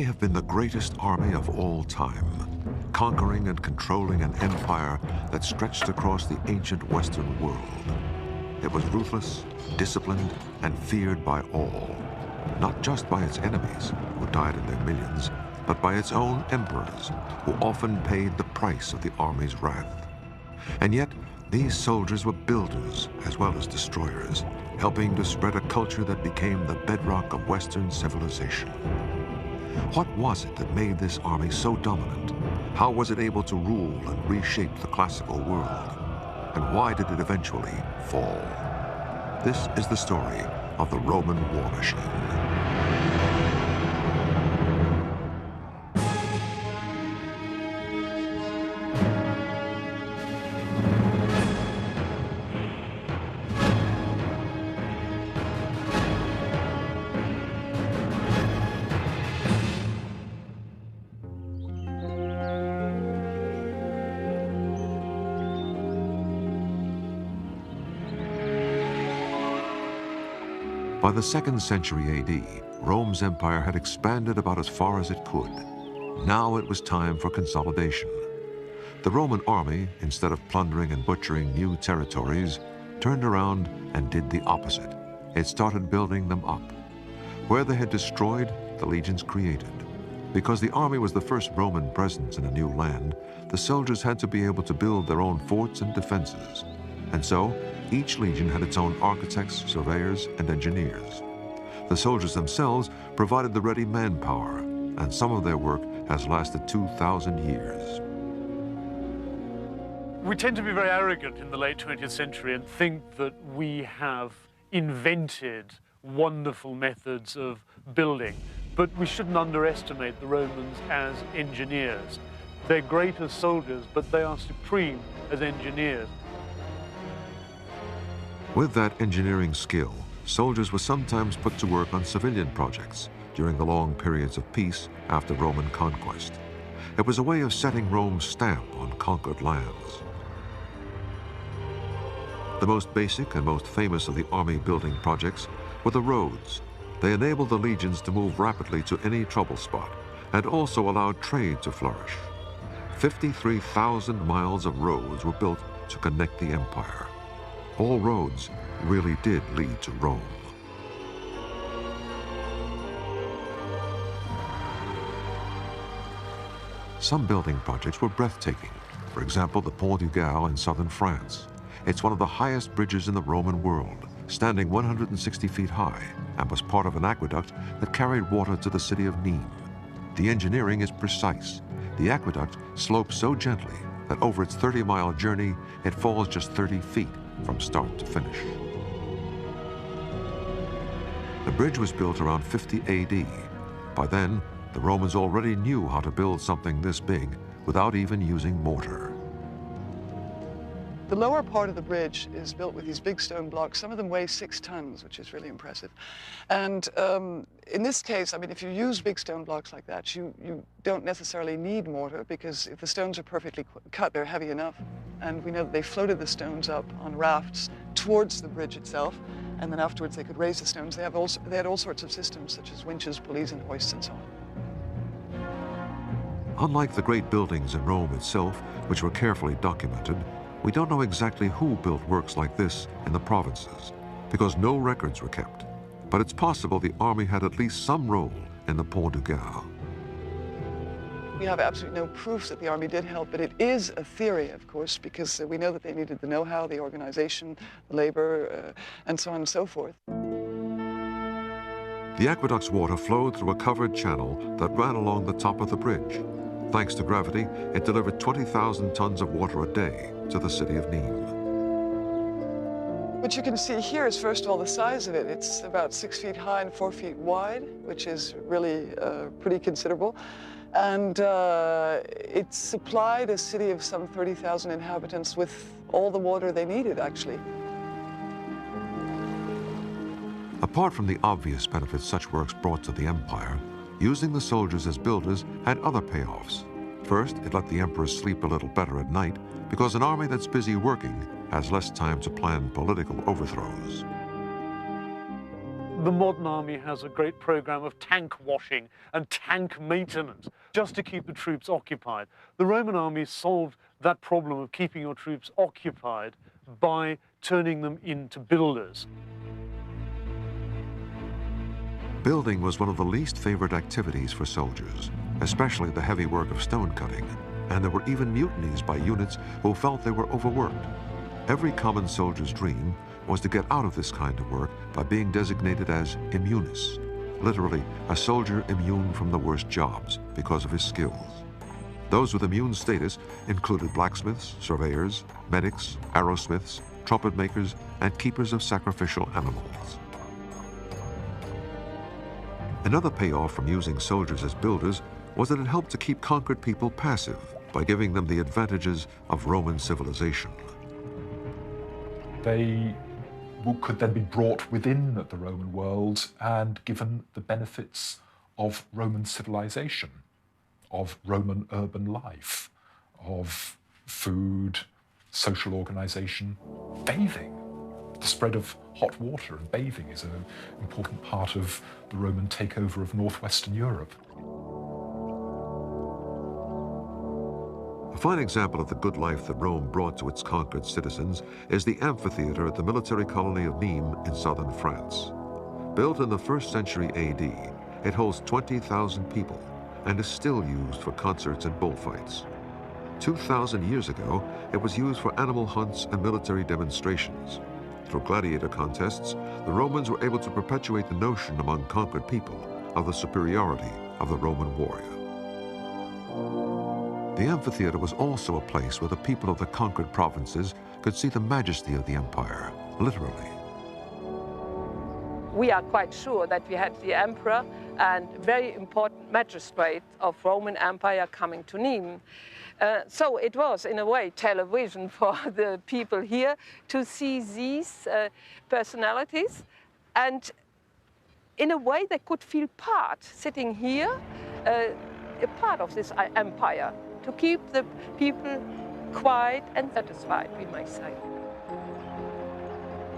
They have been the greatest army of all time, conquering and controlling an empire that stretched across the ancient Western world. It was ruthless, disciplined, and feared by all, not just by its enemies, who died in their millions, but by its own emperors, who often paid the price of the army's wrath. And yet, these soldiers were builders as well as destroyers, helping to spread a culture that became the bedrock of Western civilization. What was it that made this army so dominant? How was it able to rule and reshape the classical world? And why did it eventually fall? This is the story of the Roman war machine. By the 2nd century AD, Rome's empire had expanded about as far as it could. Now it was time for consolidation. The Roman army, instead of plundering and butchering new territories, turned around and did the opposite. It started building them up. Where they had destroyed, the legions created. Because the army was the first Roman presence in a new land, the soldiers had to be able to build their own forts and defenses. And so, each legion had its own architects, surveyors, and engineers. The soldiers themselves provided the ready manpower, and some of their work has lasted 2,000 years. We tend to be very arrogant in the late 20th century and think that we have invented wonderful methods of building, but we shouldn't underestimate the Romans as engineers. They're great as soldiers, but they are supreme as engineers. With that engineering skill, soldiers were sometimes put to work on civilian projects during the long periods of peace after Roman conquest. It was a way of setting Rome's stamp on conquered lands. The most basic and most famous of the army building projects were the roads. They enabled the legions to move rapidly to any trouble spot and also allowed trade to flourish. 53,000 miles of roads were built to connect the empire. All roads really did lead to Rome. Some building projects were breathtaking. For example, the Pont du Gard in southern France. It's one of the highest bridges in the Roman world, standing 160 feet high, and was part of an aqueduct that carried water to the city of Nîmes. The engineering is precise. The aqueduct slopes so gently that over its 30-mile journey, it falls just 30 feet from start to finish. The bridge was built around 50 AD. By then, the Romans already knew how to build something this big without even using mortar. The lower part of the bridge is built with these big stone blocks. Some of them weigh 6 tons, which is really impressive. And in this case, I mean, if you use big stone blocks like that, you don't necessarily need mortar, because if the stones are perfectly cut, they're heavy enough. And we know that they floated the stones up on rafts towards the bridge itself, and then afterwards they could raise the stones. They had all sorts of systems, such as winches, pulleys, and hoists, and so on. Unlike the great buildings in Rome itself, which were carefully documented, we don't know exactly who built works like this in the provinces, because no records were kept. But it's possible the army had at least some role in the Pont du Gard. We have absolutely no proof that the army did help, but it is a theory, of course, because we know that they needed the know-how, the organization, the labor, and so on and so forth. The aqueduct's water flowed through a covered channel that ran along the top of the bridge. Thanks to gravity, it delivered 20,000 tons of water a day to the city of Nîmes. What you can see here is, first of all, the size of it. It's about 6 feet high and 4 feet wide, which is really pretty considerable. And it supplied a city of some 30,000 inhabitants with all the water they needed, actually. Apart from the obvious benefits such works brought to the empire, using the soldiers as builders had other payoffs. First, it let the emperor sleep a little better at night, because an army that's busy working has less time to plan political overthrows. The modern army has a great program of tank washing and tank maintenance just to keep the troops occupied. The Roman army solved that problem of keeping your troops occupied by turning them into builders. Building was one of the least favored activities for soldiers, especially the heavy work of stone cutting, and there were even mutinies by units who felt they were overworked. Every common soldier's dream was to get out of this kind of work by being designated as immunis, literally a soldier immune from the worst jobs because of his skills. Those with immune status included blacksmiths, surveyors, medics, arrowsmiths, trumpet makers, and keepers of sacrificial animals. Another payoff from using soldiers as builders was that it helped to keep conquered people passive by giving them the advantages of Roman civilization. They could then be brought within the Roman world and given the benefits of Roman civilization, of Roman urban life, of food, social organization, bathing. The spread of hot water and bathing is an important part of the Roman takeover of northwestern Europe. A fine example of the good life that Rome brought to its conquered citizens is the amphitheater at the military colony of Nîmes in southern France. Built in the 1st century AD, it holds 20,000 people and is still used for concerts and bullfights. 2,000 years ago, it was used for animal hunts and military demonstrations. Through gladiator contests, the Romans were able to perpetuate the notion among conquered people of the superiority of the Roman warrior. The amphitheater was also a place where the people of the conquered provinces could see the majesty of the empire, literally. We are quite sure that we had the emperor and very important magistrate of Roman Empire coming to Nîmes. So it was, in a way, television for the people here to see these personalities. And in a way, they could feel part, sitting here, a part of this empire, to keep the people quiet and satisfied, we might say.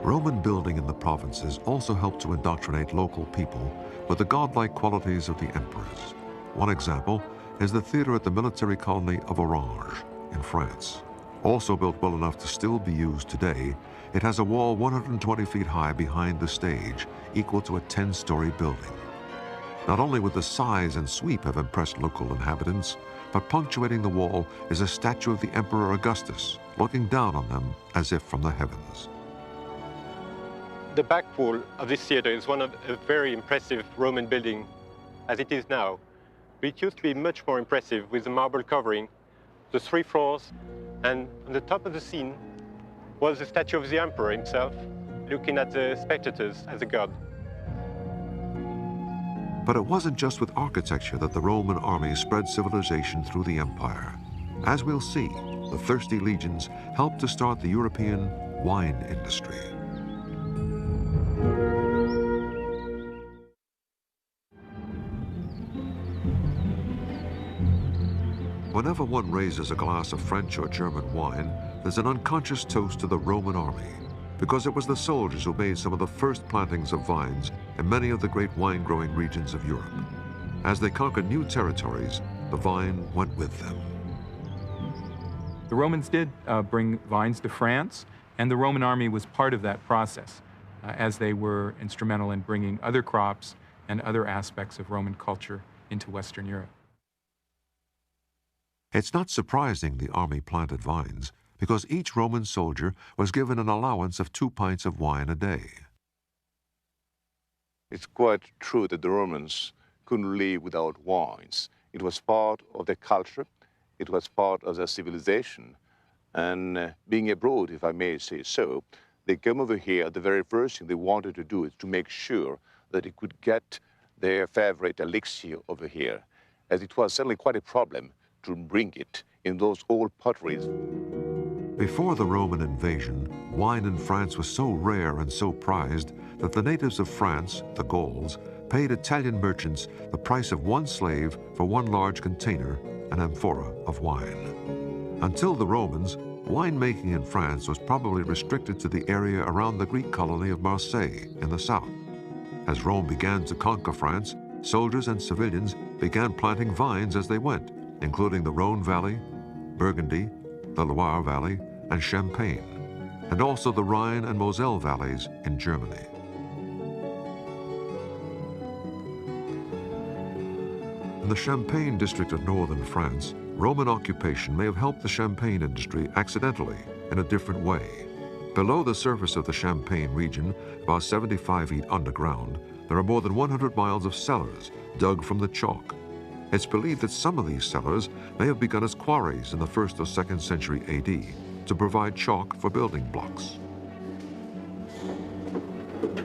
Roman building in the provinces also helped to indoctrinate local people with the godlike qualities of the emperors. One example is the theater at the military colony of Orange in France. Also built well enough to still be used today, it has a wall 120 feet high behind the stage, equal to a 10-story building. Not only would the size and sweep have impressed local inhabitants, but punctuating the wall is a statue of the Emperor Augustus, looking down on them as if from the heavens. The back wall of this theater is one of a very impressive Roman building as it is now. But it used to be much more impressive with the marble covering, the 3 floors, and on the top of the scene was the statue of the emperor himself, looking at the spectators as a god. But it wasn't just with architecture that the Roman army spread civilization through the empire. As we'll see, the thirsty legions helped to start the European wine industry. Whenever one raises a glass of French or German wine, there's an unconscious toast to the Roman army, because it was the soldiers who made some of the first plantings of vines in many of the great wine-growing regions of Europe. As they conquered new territories, the vine went with them. The Romans did bring vines to France, and the Roman army was part of that process, as they were instrumental in bringing other crops and other aspects of Roman culture into Western Europe. It's not surprising the army planted vines, because each Roman soldier was given an allowance of 2 pints of wine a day. It's quite true that the Romans couldn't live without wines. It was part of their culture, it was part of their civilization. And being abroad, if I may say so, they came over here, the very first thing they wanted to do is to make sure that they could get their favorite elixir over here, as it was certainly quite a problem to bring it in those old potteries. Before the Roman invasion, wine in France was so rare and so prized that the natives of France, the Gauls, paid Italian merchants the price of 1 slave for 1 large container, an amphora of wine. Until the Romans, winemaking in France was probably restricted to the area around the Greek colony of Marseille in the south. As Rome began to conquer France, soldiers and civilians began planting vines as they went, including the Rhone Valley, Burgundy, the Loire Valley, and Champagne, and also the Rhine and Moselle valleys in Germany. In the Champagne district of northern France, Roman occupation may have helped the champagne industry accidentally in a different way. Below the surface of the Champagne region, about 75 feet underground, there are more than 100 miles of cellars dug from the chalk. It's believed that some of these cellars may have begun as quarries in the 1st or 2nd century AD to provide chalk for building blocks.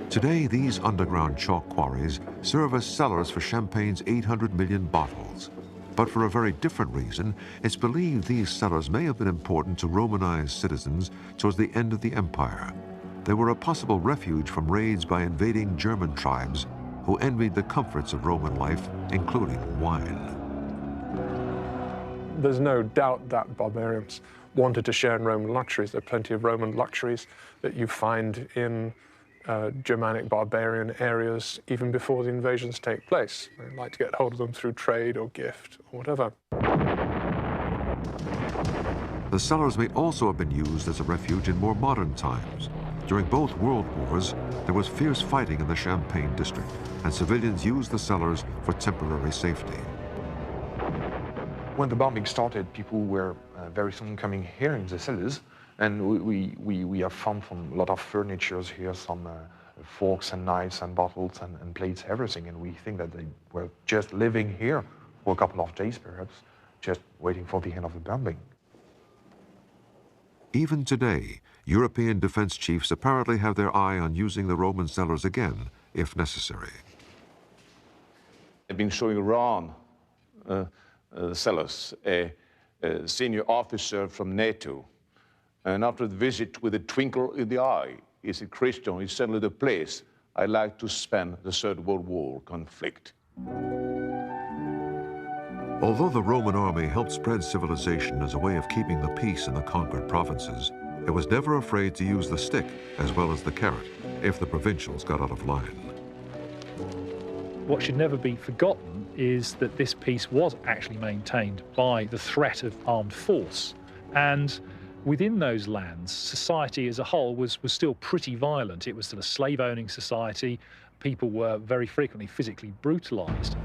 Today, these underground chalk quarries serve as cellars for Champagne's 800 million bottles. But for a very different reason, it's believed these cellars may have been important to Romanized citizens towards the end of the empire. They were a possible refuge from raids by invading German tribes who envied the comforts of Roman life, including wine. There's no doubt that barbarians wanted to share in Roman luxuries. There are plenty of Roman luxuries that you find in Germanic barbarian areas even before the invasions take place. They like to get hold of them through trade or gift or whatever. The cellars may also have been used as a refuge in more modern times. During both world wars, there was fierce fighting in the Champagne district, and civilians used the cellars for temporary safety. When the bombing started, people were very soon coming here in the cellars, and we have found a lot of furniture here, some forks and knives and bottles and plates, everything, and we think that they were just living here for a couple of days, perhaps, just waiting for the end of the bombing. Even today, European defense chiefs apparently have their eye on using the Roman cellars again, if necessary. I've been showing around the cellars, a senior officer from NATO, and after the visit with a twinkle in the eye, he said, "Christian, it's certainly the place I like to spend the Third World War conflict." Although the Roman army helped spread civilization as a way of keeping the peace in the conquered provinces, it was never afraid to use the stick as well as the carrot if the provincials got out of line. What should never be forgotten is that this peace was actually maintained by the threat of armed force. And within those lands, society as a whole was still pretty violent. It was still a slave-owning society. People were very frequently physically brutalized.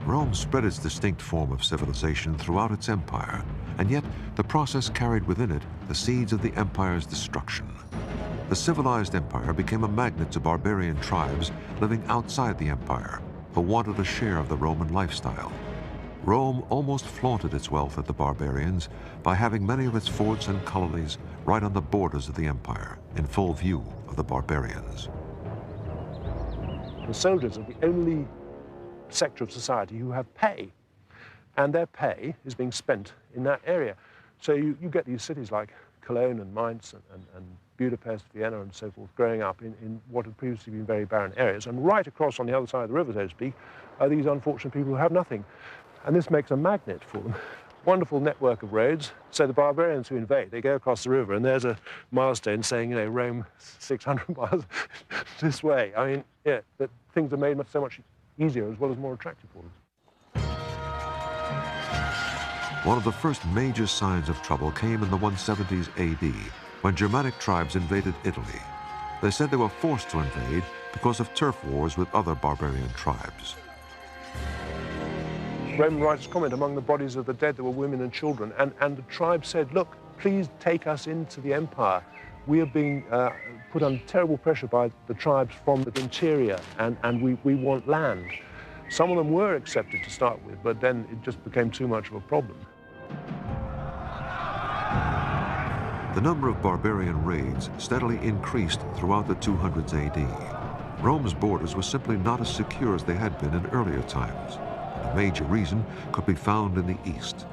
Rome spread its distinct form of civilization throughout its empire, and yet the process carried within it the seeds of the empire's destruction. The civilized empire became a magnet to barbarian tribes living outside the empire who wanted a share of the Roman lifestyle. Rome almost flaunted its wealth at the barbarians by having many of its forts and colonies right on the borders of the empire, in full view of the barbarians. The soldiers are the only sector of society who have pay, and their pay is being spent in that area. So you get these cities like Cologne and Mainz and Budapest, Vienna and so forth growing up in what had previously been very barren areas, and right across on the other side of the river, so to speak, are these unfortunate people who have nothing. And this makes a magnet for them. Wonderful network of roads. So the barbarians who invade, they go across the river, and there's a milestone saying, you know, Rome 600 miles this way. I mean, yeah, that things are made so much easier as well as more attractive for them. One of the first major signs of trouble came in the 170s AD, when Germanic tribes invaded Italy. They said they were forced to invade because of turf wars with other barbarian tribes. Roman writers comment, among the bodies of the dead there were women and children, and the tribe said, look, please take us into the empire. We are being put under terrible pressure by the tribes from the interior, and we want land. Some of them were accepted to start with, but then it just became too much of a problem. The number of barbarian raids steadily increased throughout the 200s AD. Rome's borders were simply not as secure as they had been in earlier times. A major reason could be found in the east.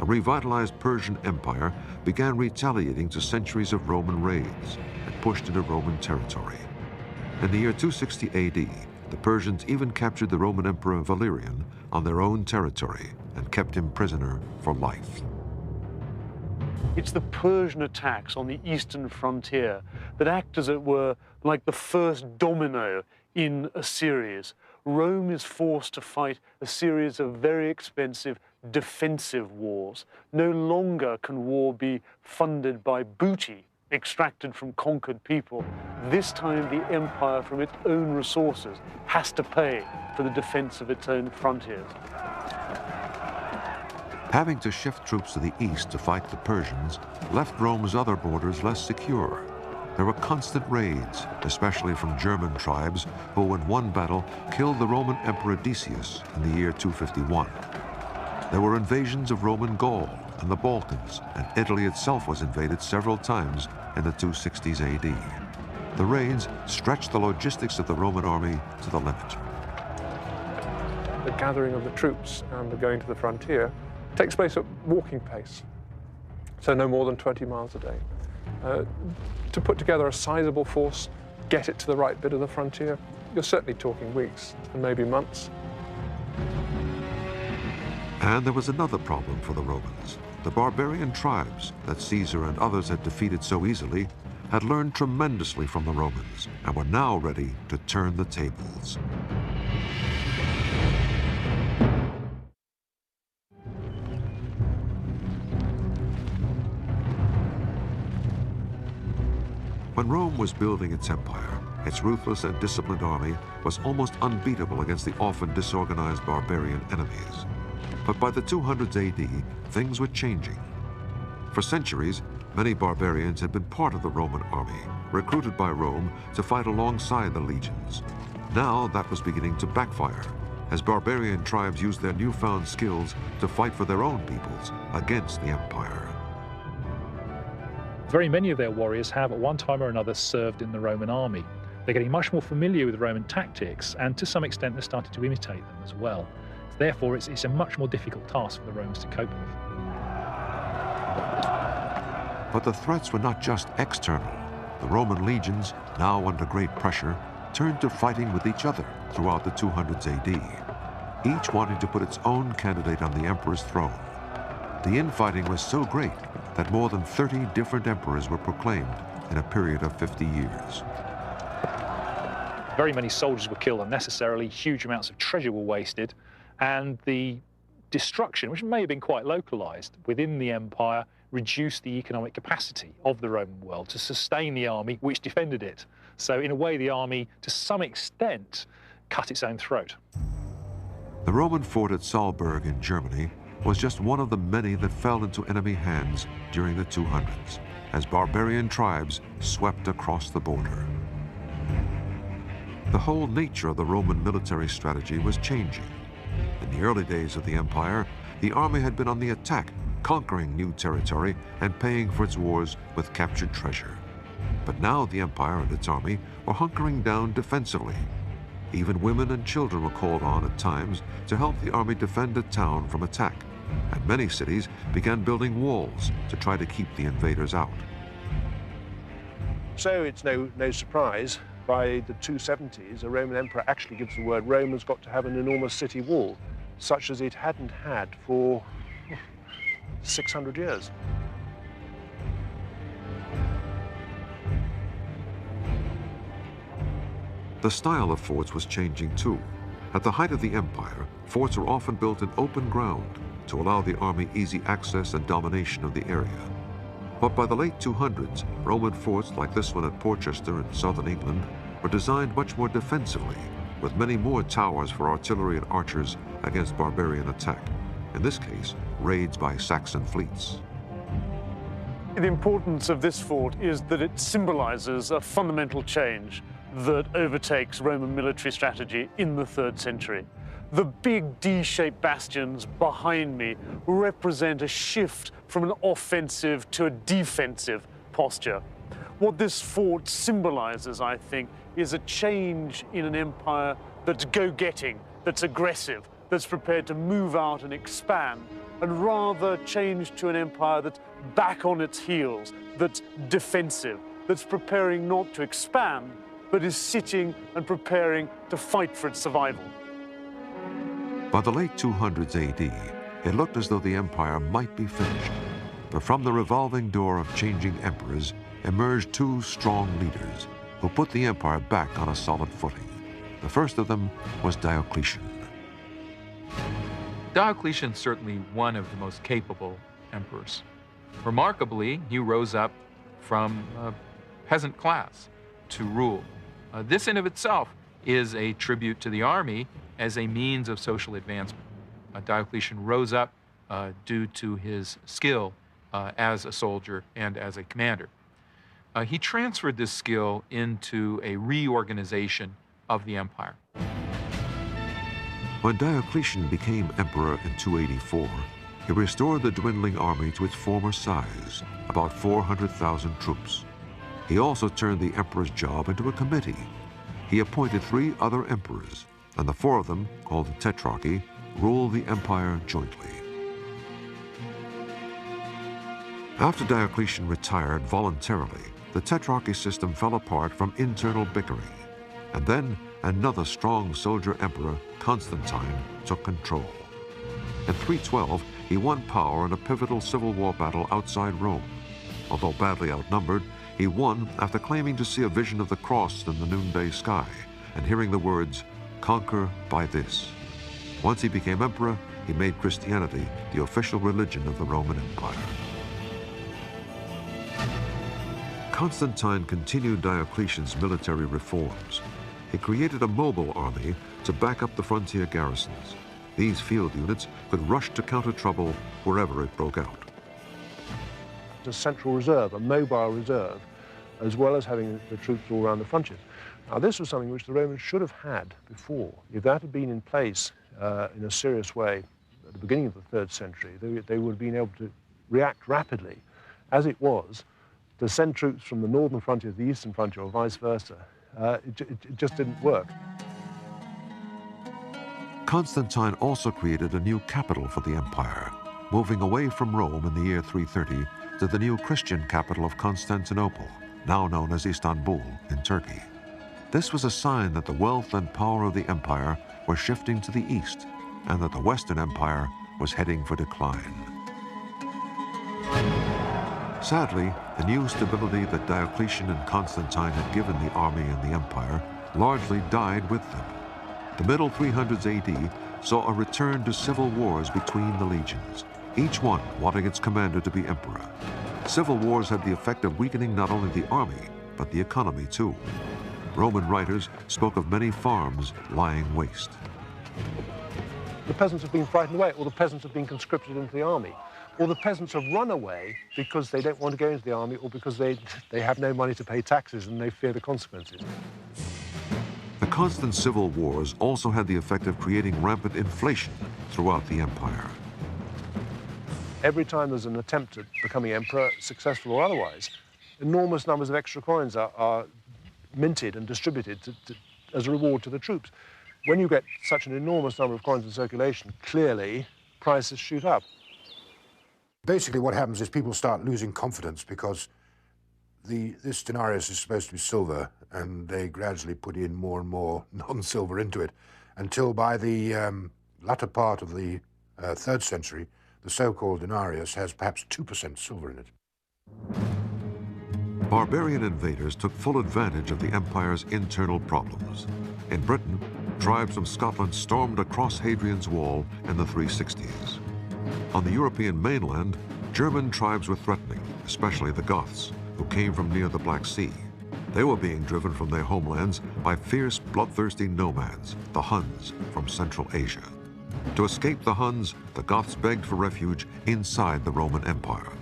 A revitalized Persian Empire began retaliating to centuries of Roman raids and pushed into Roman territory. In the year 260 AD, the Persians even captured the Roman Emperor Valerian on their own territory and kept him prisoner for life. It's the Persian attacks on the eastern frontier that act, as it were, like the first domino in a series. Rome is forced to fight a series of very expensive defensive wars. No longer can war be funded by booty extracted from conquered people. This time the empire, from its own resources, has to pay for the defense of its own frontiers. Having to shift troops to the east to fight the Persians left Rome's other borders less secure. There were constant raids, especially from German tribes, who in one battle killed the Roman Emperor Decius in the year 251. There were invasions of Roman Gaul and the Balkans, and Italy itself was invaded several times in the 260s AD. The raids stretched the logistics of the Roman army to the limit. The gathering of the troops and the going to the frontier takes place at walking pace, so no more than 20 miles a day. To put together a sizable force, get it to the right bit of the frontier, you're certainly talking weeks and maybe months. And there was another problem for the Romans. The barbarian tribes that Caesar and others had defeated so easily had learned tremendously from the Romans and were now ready to turn the tables. When Rome was building its empire, its ruthless and disciplined army was almost unbeatable against the often disorganized barbarian enemies. But by the 200s AD, things were changing. For centuries, many barbarians had been part of the Roman army, recruited by Rome to fight alongside the legions. Now that was beginning to backfire, as barbarian tribes used their newfound skills to fight for their own peoples against the empire. Very many of their warriors have, at one time or another, served in the Roman army. They're getting much more familiar with Roman tactics, and to some extent they're starting to imitate them as well. Therefore, it's a much more difficult task for the Romans to cope with. But the threats were not just external. The Roman legions, now under great pressure, turned to fighting with each other throughout the 200s AD, each wanting to put its own candidate on the emperor's throne. The infighting was so great that more than 30 different emperors were proclaimed in a period of 50 years. Very many soldiers were killed unnecessarily, huge amounts of treasure were wasted, and the destruction, which may have been quite localized within the empire, reduced the economic capacity of the Roman world to sustain the army which defended it. So in a way, the army, to some extent, cut its own throat. The Roman fort at Salzburg in Germany was just one of the many that fell into enemy hands during the 200s, as barbarian tribes swept across the border. The whole nature of the Roman military strategy was changing. In the early days of the empire, the army had been on the attack, conquering new territory and paying for its wars with captured treasure. But now the empire and its army were hunkering down defensively. Even women and children were called on at times to help the army defend a town from attack, and many cities began building walls to try to keep the invaders out. So it's no surprise, by the 270s, the Roman emperor actually gives the word Rome has got to have an enormous city wall, such as it hadn't had for 600 years. The style of forts was changing too. At the height of the empire, forts were often built in open ground to allow the army easy access and domination of the area. But by the late 200s, Roman forts like this one at Portchester in southern England were designed much more defensively, with many more towers for artillery and archers against barbarian attack. In this case, raids by Saxon fleets. The importance of this fort is that it symbolizes a fundamental change that overtakes Roman military strategy in the 3rd century. The big D-shaped bastions behind me represent a shift from an offensive to a defensive posture. What this fort symbolizes, I think, is a change in an empire that's go-getting, that's aggressive, that's prepared to move out and expand, and rather change to an empire that's back on its heels, that's defensive, that's preparing not to expand, but is sitting and preparing to fight for its survival. By the late 200s AD, it looked as though the empire might be finished. But from the revolving door of changing emperors emerged two strong leaders who put the empire back on a solid footing. The first of them was Diocletian. Diocletian certainly one of the most capable emperors. Remarkably, he rose up from a peasant class to rule. This in of itself is a tribute to the army as a means of social advancement. Diocletian rose up due to his skill as a soldier and as a commander. He transferred this skill into a reorganization of the empire. When Diocletian became emperor in 284, he restored the dwindling army to its former size, about 400,000 troops. He also turned the emperor's job into a committee. He appointed 3 other emperors, and the 4 of them, called the Tetrarchy, ruled the empire jointly. After Diocletian retired voluntarily, the Tetrarchy system fell apart from internal bickering, and then another strong soldier emperor, Constantine, took control. In 312, he won power in a pivotal civil war battle outside Rome. Although badly outnumbered, he won after claiming to see a vision of the cross in the noonday sky and hearing the words, "Conquer by this." Once he became emperor, he made Christianity the official religion of the Roman Empire. Constantine continued Diocletian's military reforms. He created a mobile army to back up the frontier garrisons. These field units could rush to counter trouble wherever it broke out. A central reserve, a mobile reserve, as well as having the troops all around the frontiers. Now, this was something which the Romans should have had before. If that had been in place in a serious way at the beginning of the 3rd century, they would have been able to react rapidly. As it was, to send troops from the northern frontier to the eastern frontier, or vice versa, it just didn't work. Constantine also created a new capital for the empire, moving away from Rome in the year 330 to the new Christian capital of Constantinople, now known as Istanbul in Turkey. This was a sign that the wealth and power of the empire were shifting to the east and that the Western Empire was heading for decline. Sadly, the new stability that Diocletian and Constantine had given the army and the empire largely died with them. The middle 300s AD saw a return to civil wars between the legions, each one wanting its commander to be emperor. Civil wars had the effect of weakening not only the army, but the economy too. Roman writers spoke of many farms lying waste. The peasants have been frightened away, or the peasants have been conscripted into the army, or the peasants have run away because they don't want to go into the army, or because they have no money to pay taxes and they fear the consequences. The constant civil wars also had the effect of creating rampant inflation throughout the empire. Every time there's an attempt at becoming emperor, successful or otherwise, enormous numbers of extra coins are minted and distributed as a reward to the troops. When you get such an enormous number of coins in circulation, clearly prices shoot up. Basically what happens is people start losing confidence because this denarius is supposed to be silver, and they gradually put in more and more non-silver into it, until by the latter part of the 3rd century, the so-called denarius has perhaps 2% silver in it. Barbarian invaders took full advantage of the empire's internal problems. In Britain, tribes from Scotland stormed across Hadrian's Wall in the 360s. On the European mainland, German tribes were threatening, especially the Goths, who came from near the Black Sea. They were being driven from their homelands by fierce, bloodthirsty nomads, the Huns, from Central Asia. To escape the Huns, the Goths begged for refuge inside the Roman Empire.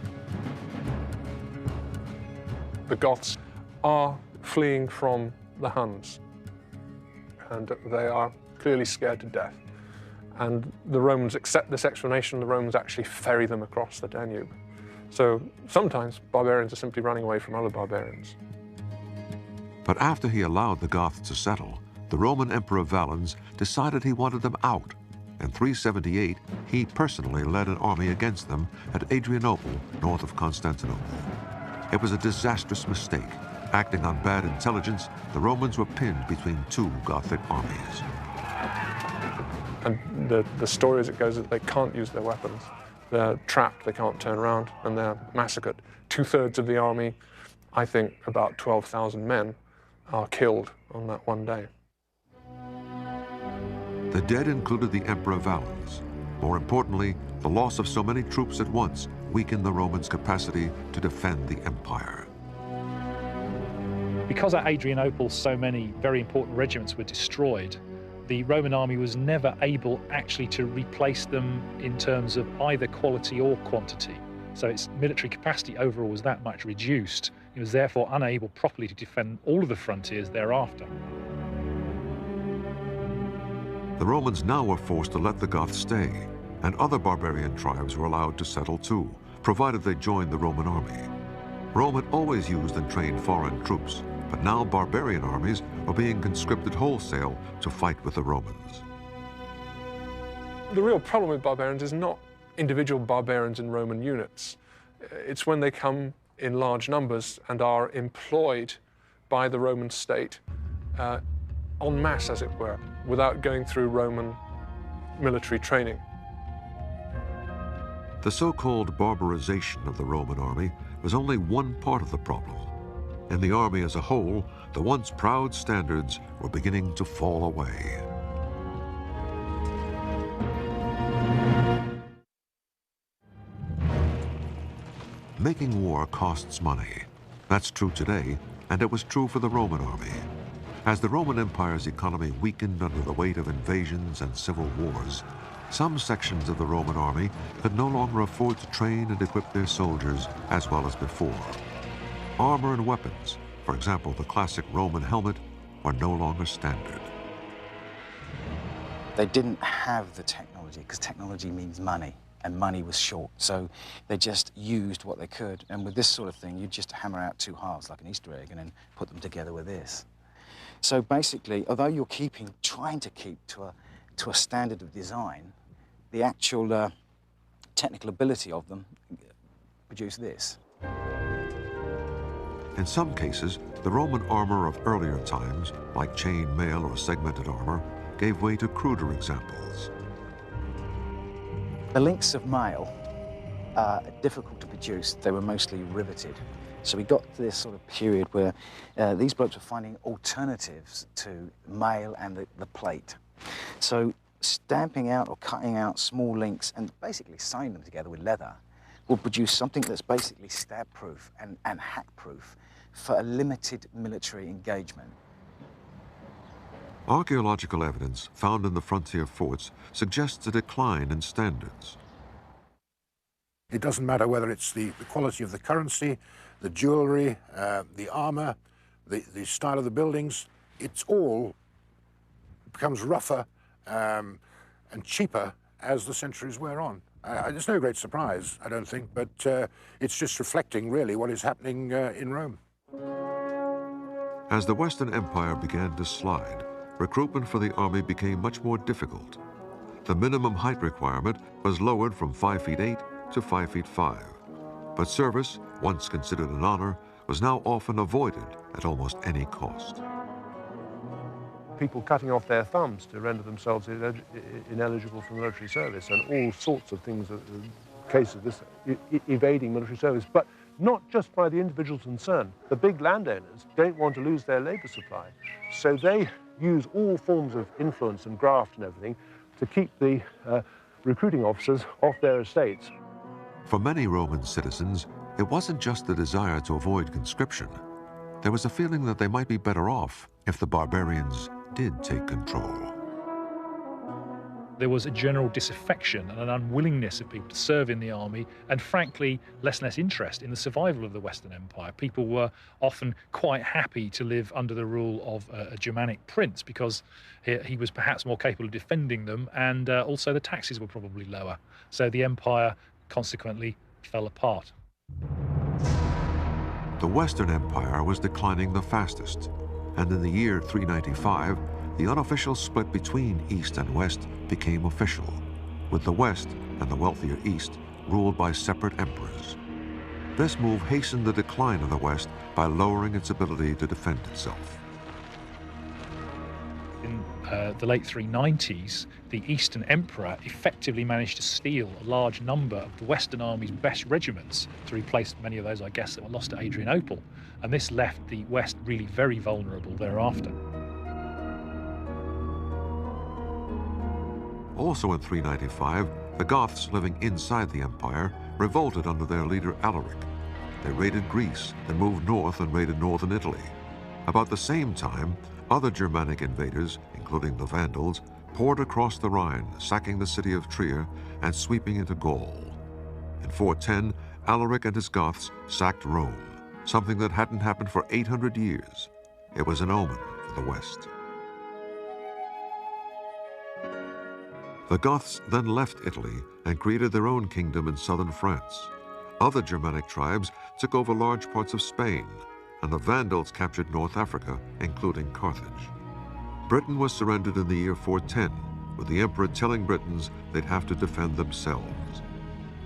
The Goths are fleeing from the Huns, and they are clearly scared to death. And the Romans accept this explanation. The Romans actually ferry them across the Danube. So sometimes barbarians are simply running away from other barbarians. But after he allowed the Goths to settle, the Roman Emperor Valens decided he wanted them out. In 378, he personally led an army against them at Adrianople, north of Constantinople. It was a disastrous mistake. Acting on bad intelligence, the Romans were pinned between 2 Gothic armies. And the story as it goes is that they can't use their weapons. They're trapped, they can't turn around, and they're massacred. 2/3 of the army, I think about 12,000 men, are killed on that one day. The dead included the Emperor Valens. More importantly, the loss of so many troops at once weakened the Romans' capacity to defend the empire. Because at Adrianople so many very important regiments were destroyed, the Roman army was never able actually to replace them in terms of either quality or quantity. So its military capacity overall was that much reduced. It was therefore unable properly to defend all of the frontiers thereafter. The Romans now were forced to let the Goths stay, and other barbarian tribes were allowed to settle too, provided they joined the Roman army. Rome had always used and trained foreign troops, but now barbarian armies were being conscripted wholesale to fight with the Romans. The real problem with barbarians is not individual barbarians in Roman units. It's when they come in large numbers and are employed by the Roman state en masse, as it were, without going through Roman military training. The so-called barbarisation of the Roman army was only one part of the problem. In the army as a whole, the once proud standards were beginning to fall away. Making war costs money. That's true today, and it was true for the Roman army. As the Roman Empire's economy weakened under the weight of invasions and civil wars, some sections of the Roman army could no longer afford to train and equip their soldiers as well as before. Armor and weapons, for example, the classic Roman helmet, were no longer standard. They didn't have the technology, because technology means money, and money was short. So they just used what they could. And with this sort of thing, you just hammer out two halves like an Easter egg and then put them together with this. So basically, although you're trying to keep to a standard of design, the actual technical ability of them produce this. In some cases, the Roman armor of earlier times, like chain mail or segmented armor, gave way to cruder examples. The links of mail are difficult to produce. They were mostly riveted. So we got to this sort of period where these blokes were finding alternatives to mail and the plate. So stamping out or cutting out small links and basically sewing them together with leather will produce something that's basically stab-proof and hack-proof for a limited military engagement. Archaeological evidence found in the frontier forts suggests a decline in standards. It doesn't matter whether it's the quality of the currency, the jewelry, the armor, the style of the buildings. It's all becomes rougher and cheaper as the centuries wear on. It's no great surprise, I don't think, but it's just reflecting really what is happening in Rome. As the Western Empire began to slide, recruitment for the army became much more difficult. The minimum height requirement was lowered from 5'8" to 5'5". But service, once considered an honor, was now often avoided at almost any cost. People cutting off their thumbs to render themselves ineligible for military service, and all sorts of things, cases of this, evading military service, but not just by the individuals concerned. The big landowners don't want to lose their labor supply, so they use all forms of influence and graft and everything to keep the recruiting officers off their estates. For many Roman citizens, it wasn't just the desire to avoid conscription. There was a feeling that they might be better off if the barbarians did take control. There was a general disaffection and an unwillingness of people to serve in the army, and frankly, less and less interest in the survival of the Western Empire. People were often quite happy to live under the rule of a Germanic prince because he was perhaps more capable of defending them, and also the taxes were probably lower. So the empire consequently fell apart. The Western Empire was declining the fastest, and in the year 395, the unofficial split between East and West became official, with the West and the wealthier East ruled by separate emperors. This move hastened the decline of the West by lowering its ability to defend itself. In the late 390s, the Eastern Emperor effectively managed to steal a large number of the Western Army's best regiments to replace many of those, I guess, that were lost at Adrianople. And this left the West really very vulnerable thereafter. Also in 395, the Goths living inside the empire revolted under their leader Alaric. They raided Greece, then moved north and raided northern Italy. About the same time, other Germanic invaders, including the Vandals, poured across the Rhine, sacking the city of Trier and sweeping into Gaul. In 410, Alaric and his Goths sacked Rome, something that hadn't happened for 800 years. It was an omen for the West. The Goths then left Italy and created their own kingdom in southern France. Other Germanic tribes took over large parts of Spain, and the Vandals captured North Africa, including Carthage. Britain was surrendered in the year 410, with the emperor telling Britons they'd have to defend themselves.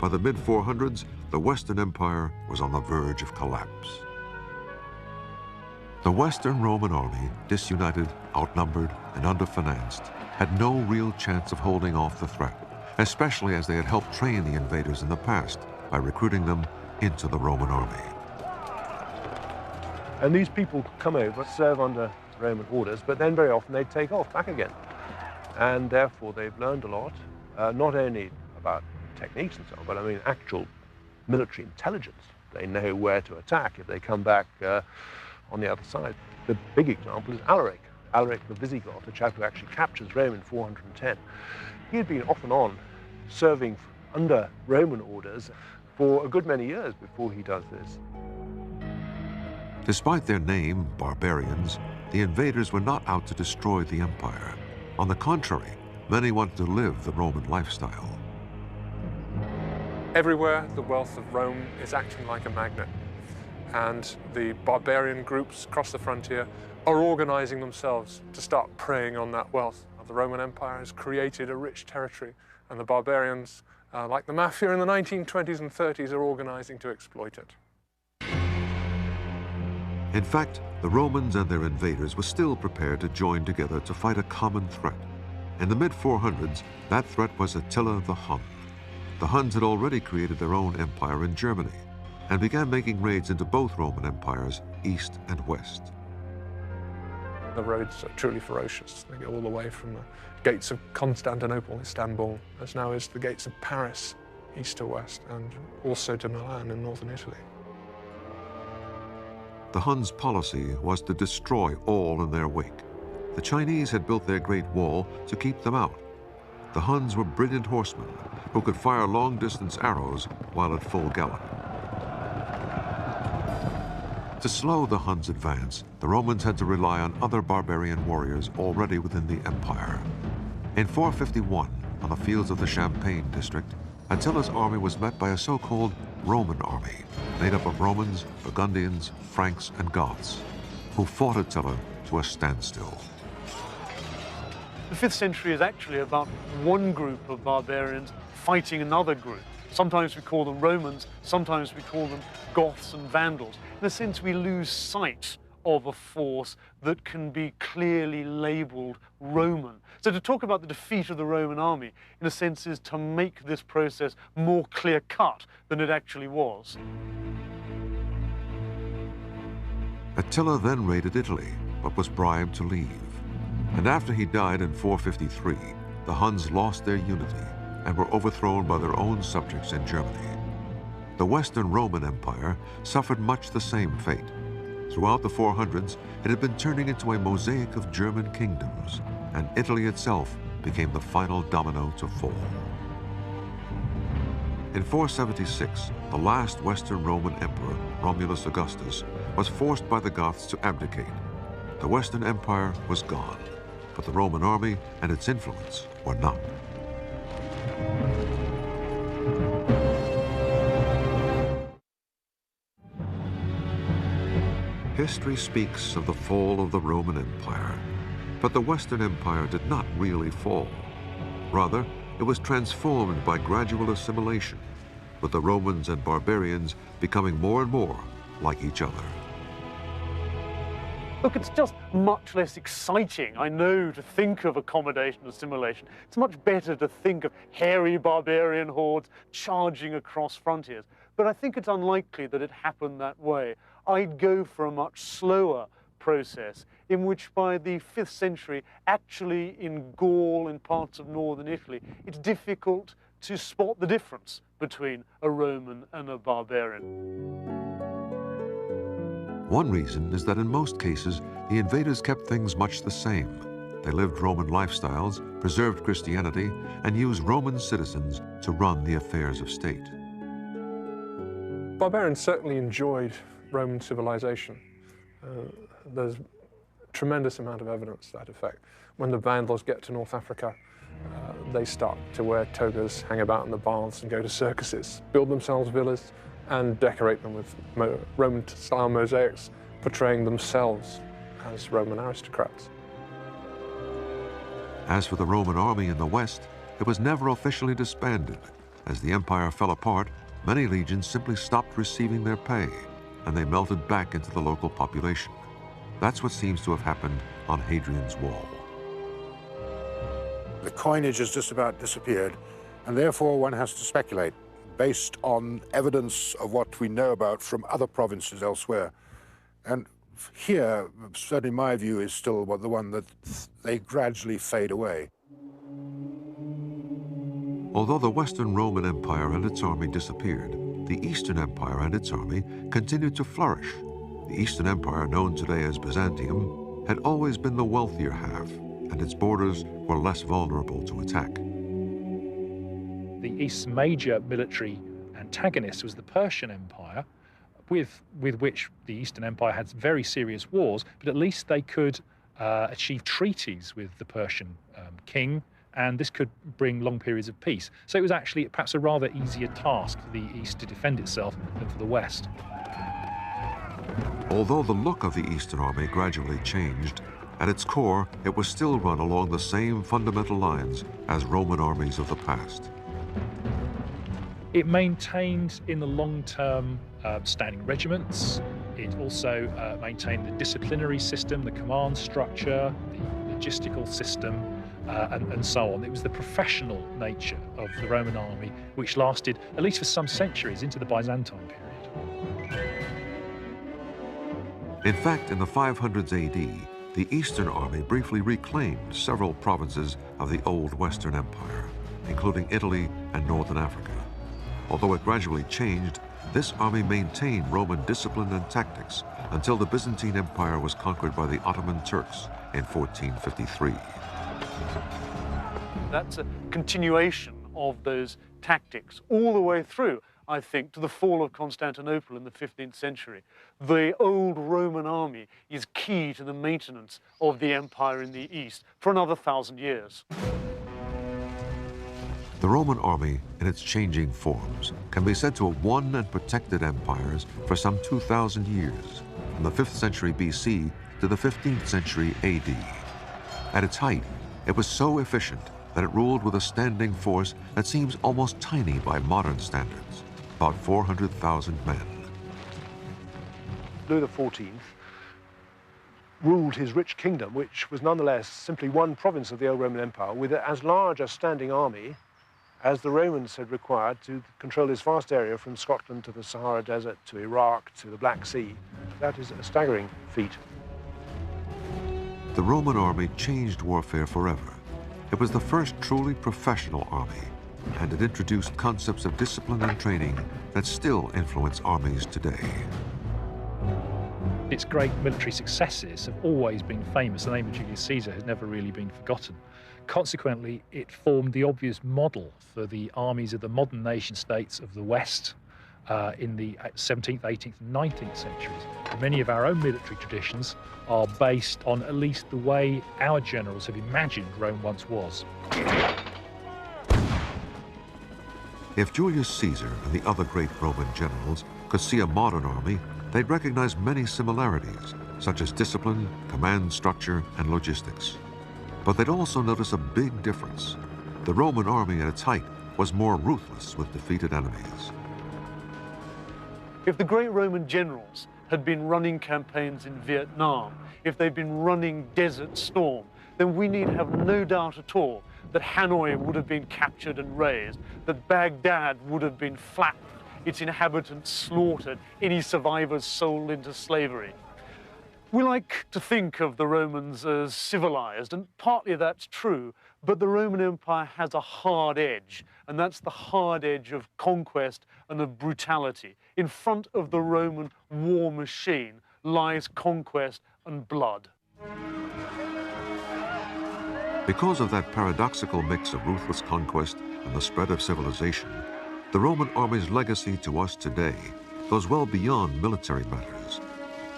By the mid-400s, the Western Empire was on the verge of collapse. The Western Roman army, disunited, outnumbered, and underfinanced, had no real chance of holding off the threat, especially as they had helped train the invaders in the past by recruiting them into the Roman army. And these people come over, serve under Roman orders, but then very often they take off back again. And therefore they've learned a lot, not only about techniques and so on, but I mean actual military intelligence. They know where to attack if they come back on the other side. The big example is Alaric. Alaric the Visigoth, the chap who actually captures Rome in 410. He had been off and on serving under Roman orders for a good many years before he does this. Despite their name, barbarians, the invaders were not out to destroy the empire. On the contrary, many wanted to live the Roman lifestyle. Everywhere, the wealth of Rome is acting like a magnet. And the barbarian groups across the frontier are organizing themselves to start preying on that wealth. The Roman Empire has created a rich territory, and the barbarians, like the mafia in the 1920s and 30s, are organizing to exploit it. In fact, the Romans and their invaders were still prepared to join together to fight a common threat. In the mid-400s, that threat was Attila the Hun. The Huns had already created their own empire in Germany and began making raids into both Roman empires, east and west. The roads are truly ferocious. They go all the way from the gates of Constantinople, Istanbul, as now is the gates of Paris, east to west, and also to Milan in northern Italy. The Huns' policy was to destroy all in their wake. The Chinese had built their Great Wall to keep them out. The Huns were brilliant horsemen who could fire long-distance arrows while at full gallop. To slow the Huns' advance, the Romans had to rely on other barbarian warriors already within the empire. In 451, on the fields of the Champagne district, Attila's army was met by a so-called Roman army, made up of Romans, Burgundians, Franks, and Goths, who fought Attila to a standstill. The 5th century is actually about one group of barbarians fighting another group. Sometimes we call them Romans, sometimes we call them Goths and Vandals. In a sense, we lose sight of a force that can be clearly labeled Roman. So to talk about the defeat of the Roman army, in a sense, is to make this process more clear-cut than it actually was. Attila then raided Italy, but was bribed to leave. And after he died in 453, the Huns lost their unity and were overthrown by their own subjects in Germany. The Western Roman Empire suffered much the same fate. Throughout the 400s, it had been turning into a mosaic of German kingdoms, and Italy itself became the final domino to fall. In 476, the last Western Roman emperor, Romulus Augustus, was forced by the Goths to abdicate. The Western Empire was gone, but the Roman army and its influence were not. History speaks of the fall of the Roman Empire, but the Western Empire did not really fall. Rather, it was transformed by gradual assimilation, with the Romans and barbarians becoming more and more like each other. Look, it's just much less exciting, I know, to think of accommodation and assimilation. It's much better to think of hairy barbarian hordes charging across frontiers. But I think it's unlikely that it happened that way. I'd go for a much slower process in which by the 5th century, actually in Gaul and parts of northern Italy, it's difficult to spot the difference between a Roman and a barbarian. One reason is that in most cases, the invaders kept things much the same. They lived Roman lifestyles, preserved Christianity, and used Roman citizens to run the affairs of state. Barbarians certainly enjoyed Roman civilization. There's a tremendous amount of evidence to that effect. When the Vandals get to North Africa, they start to wear togas, hang about in the baths and go to circuses, build themselves villas and decorate them with Roman-style mosaics, portraying themselves as Roman aristocrats. As for the Roman army in the West, it was never officially disbanded. As the empire fell apart, many legions simply stopped receiving their pay, and they melted back into the local population. That's what seems to have happened on Hadrian's Wall. The coinage has just about disappeared, and therefore one has to speculate, based on evidence of what we know about from other provinces elsewhere. And here, certainly my view is still the one that they gradually fade away. Although the Western Roman Empire and its army disappeared, the Eastern Empire and its army continued to flourish. The Eastern Empire, known today as Byzantium, had always been the wealthier half, and its borders were less vulnerable to attack. The East's major military antagonist was the Persian Empire, with which the Eastern Empire had very serious wars, but at least they could achieve treaties with the Persian king, and this could bring long periods of peace. So it was actually perhaps a rather easier task for the East to defend itself than for the West. Although the look of the Eastern Army gradually changed, at its core, it was still run along the same fundamental lines as Roman armies of the past. It maintained, in the long term, standing regiments. It also maintained the disciplinary system, the command structure, the logistical system, and so on. It was the professional nature of the Roman army, which lasted, at least for some centuries, into the Byzantine period. In fact, in the 500s AD, the Eastern Army briefly reclaimed several provinces of the old Western Empire, including Italy and Northern Africa. Although it gradually changed, this army maintained Roman discipline and tactics until the Byzantine Empire was conquered by the Ottoman Turks in 1453. That's a continuation of those tactics all the way through, I think, to the fall of Constantinople in the 15th century. The old Roman army is key to the maintenance of the empire in the East for another 1,000 years. The Roman army, in its changing forms, can be said to have won and protected empires for some 2,000 years, from the 5th century BC to the 15th century AD. At its height, it was so efficient that it ruled with a standing force that seems almost tiny by modern standards, about 400,000 men. Louis XIV ruled his rich kingdom, which was nonetheless simply one province of the old Roman Empire, with as large a standing army as the Romans had required to control this vast area from Scotland to the Sahara Desert, to Iraq, to the Black Sea. That is a staggering feat. The Roman army changed warfare forever. It was the first truly professional army, and it introduced concepts of discipline and training that still influence armies today. Its great military successes have always been famous. The name of Julius Caesar has never really been forgotten. Consequently, it formed the obvious model for the armies of the modern nation-states of the West in the 17th, 18th and 19th centuries. Many of our own military traditions are based on at least the way our generals have imagined Rome once was. If Julius Caesar and the other great Roman generals could see a modern army, they'd recognize many similarities, such as discipline, command structure, and logistics. But they'd also notice a big difference. The Roman army at its height was more ruthless with defeated enemies. If the great Roman generals had been running campaigns in Vietnam, if they'd been running Desert Storm, then we need have no doubt at all that Hanoi would have been captured and razed, that Baghdad would have been flattened, its inhabitants slaughtered, any survivors sold into slavery. We like to think of the Romans as civilized, and partly that's true, but the Roman Empire has a hard edge, and that's the hard edge of conquest and of brutality. In front of the Roman war machine lies conquest and blood. Because of that paradoxical mix of ruthless conquest and the spread of civilization, the Roman army's legacy to us today goes well beyond military matters.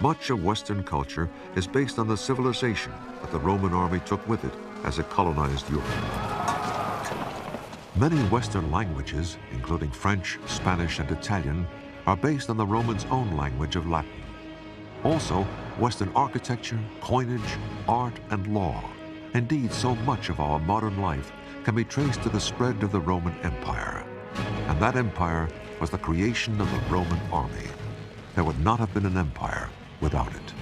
Much of Western culture is based on the civilization that the Roman army took with it as it colonized Europe. Many Western languages, including French, Spanish, and Italian, are based on the Romans' own language of Latin. Also, Western architecture, coinage, art, and law. Indeed, so much of our modern life can be traced to the spread of the Roman Empire. And that empire was the creation of the Roman army. There would not have been an empire without it.